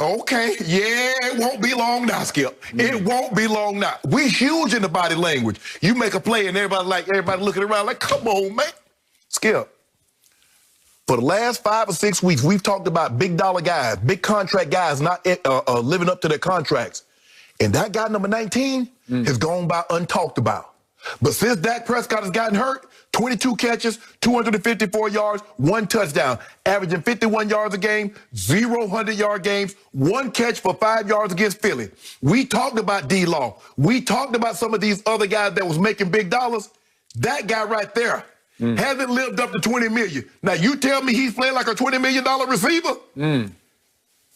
Okay, yeah, it won't be long now, Skip. It won't be long now. We huge in the body language. You make a play and everybody looking around like, come on, man. Skip. For the last 5 or 6 weeks, we've talked about big dollar guys, big contract guys not living up to their contracts. And that guy number 19 has gone by untalked about. But since Dak Prescott has gotten hurt, 22 catches, 254 yards, 1 touchdown, averaging 51 yards a game, 0 100-yard games, 1 catch for 5 yards against Philly. We talked about D-Law. We talked about some of these other guys that was making big dollars. That guy right there hasn't lived up to $20 million. Now, you tell me he's playing like a $20 million receiver?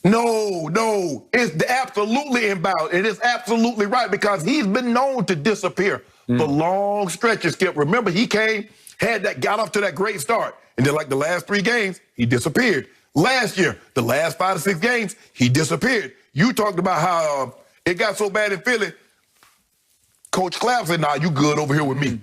No, it's absolutely inbound. It is absolutely right because he's been known to disappear for long stretches, Skip. Remember, he got off to that great start. And then like the last 3 games, he disappeared. Last year, the last 5 to 6 games, he disappeared. You talked about how it got so bad in Philly. Coach Clapp said, nah, you good over here with me.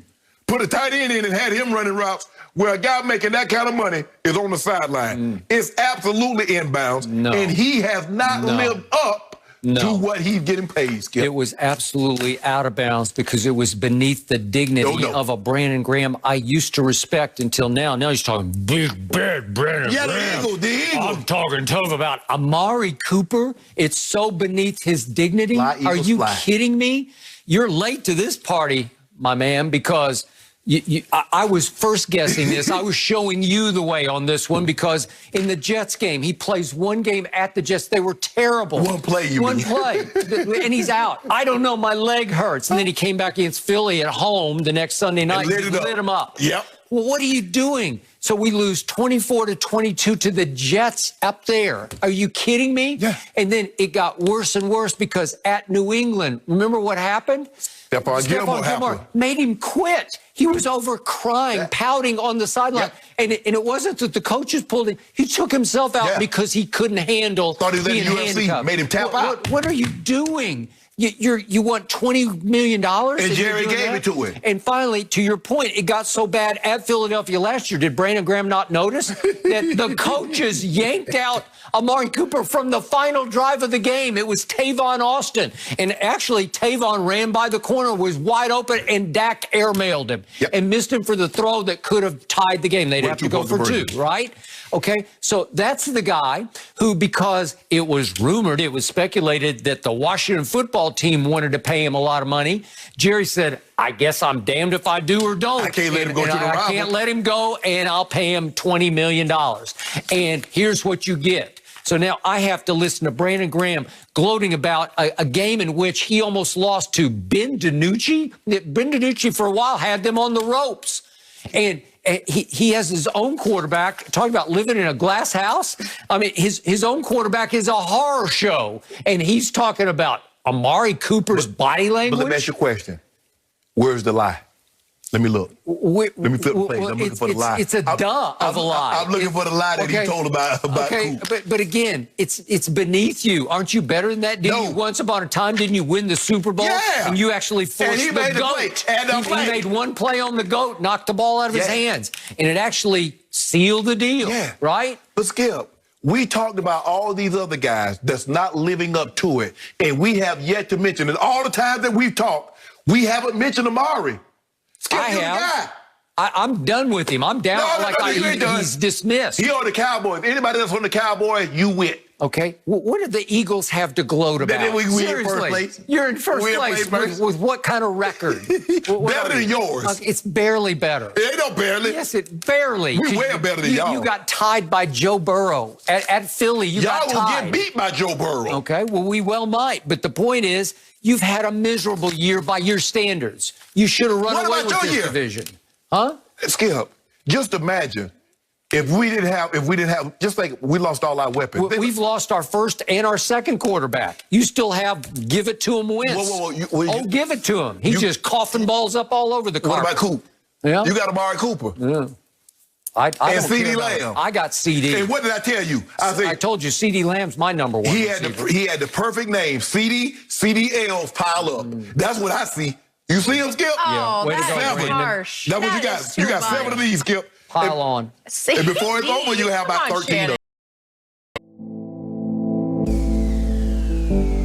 Put a tight end in and had him running routes where a guy making that kind of money is on the sideline. It's absolutely inbounds. And he has not lived up to what he's getting paid, Skip. It was absolutely out of bounds because it was beneath the dignity of a Brandon Graham I used to respect until now. Now he's talking big, bad Brandon Graham. The Eagle. I'm talking tough about Amari Cooper. It's so beneath his dignity. Are you kidding me? You're late to this party, my man, because I was first guessing this. I was showing you the way on this one because in the Jets game, he plays 1 game at the Jets. They were terrible. One play, you mean? 1 play, and he's out. I don't know, my leg hurts. And then he came back against Philly at home the next Sunday night. And lit him up. Yep. Well, what are you doing? So we lose 24-22 to the Jets up there. Are you kidding me? Yeah. And then it got worse and worse because at New England, remember what happened? Stephon Gilmore made him quit. He was over crying, pouting on the sideline. And it wasn't that the coaches pulled him. He took himself out because he couldn't handle Thought he was being in the UFC, handcuffed. made him tap out. What are you doing? You want $20 million? And Jerry gave it to him. And finally, to your point, it got so bad at Philadelphia last year. Did Brandon Graham not notice that the coaches yanked out Amari Cooper from the final drive of the game? It was Tavon Austin. And actually, Tavon ran by the corner, was wide open, and Dak airmailed him and missed him for the throw that could have tied the game. They'd have to go for 2, right? Okay, so that's the guy who, because it was rumored, it was speculated that the Washington football team wanted to pay him a lot of money. Jerry said, I guess I'm damned if I do or don't. I can't let him go to the rival. I can't let him go, and I'll pay him $20 million. And here's what you get. So now I have to listen to Brandon Graham gloating about a game in which he almost lost to Ben DiNucci. Ben DiNucci, for a while, had them on the ropes. And he has his own quarterback, talking about living in a glass house. I mean, his own quarterback is a horror show. And he's talking about Amari Cooper's body language. But let me ask you a question. Where's the lie? Let me look. Let me flip the page. I'm looking for the lie. It's a duh of a lie. I'm looking for the lie that he told about Cooper. But again, it's beneath you. Aren't you better than that? Didn't you once upon a time, didn't you win the Super Bowl? Yeah. And you actually forced the GOAT. He made 1 play on the GOAT, knocked the ball out of his hands. And it actually sealed the deal, right? But Skip, we talked about all these other guys that's not living up to it. And we have yet to mention it. All the times that we've talked, we haven't mentioned Amari. Skip, I have. I'm done with him. I'm down. He's dismissed. He on the Cowboys. Anybody that's on the Cowboys, you win. Okay. Well, what do the Eagles have to gloat about? We in first place. You're in first place with what kind of record? Better than yours. It's barely better. It ain't no barely. Yes, it barely. We way better than y'all. You got tied by Joe Burrow at Philly. Y'all will get beat by Joe Burrow. Okay. Well, we well might. But the point is, you've had a miserable year by your standards. You should have run away with this division. Huh? Skip, just imagine if we didn't have, just like we lost all our weapons. We've lost our first and our second quarterback. You still have give it to him wins. Give it to him. He's just coughing balls up all over the carpet. What about Coop? Yeah. You got Amari Cooper. Yeah. I and CD Lamb. I got CD. And what did I tell you? I told you CD Lamb's my number 1. He had the perfect name. CDLs pile up. That's what I see. You see him, Skip? Oh, way to go, that's harsh. That's what you got. You got 7 of these, Skip. Pile on. And before it's over, you have about 13 of them. Bye.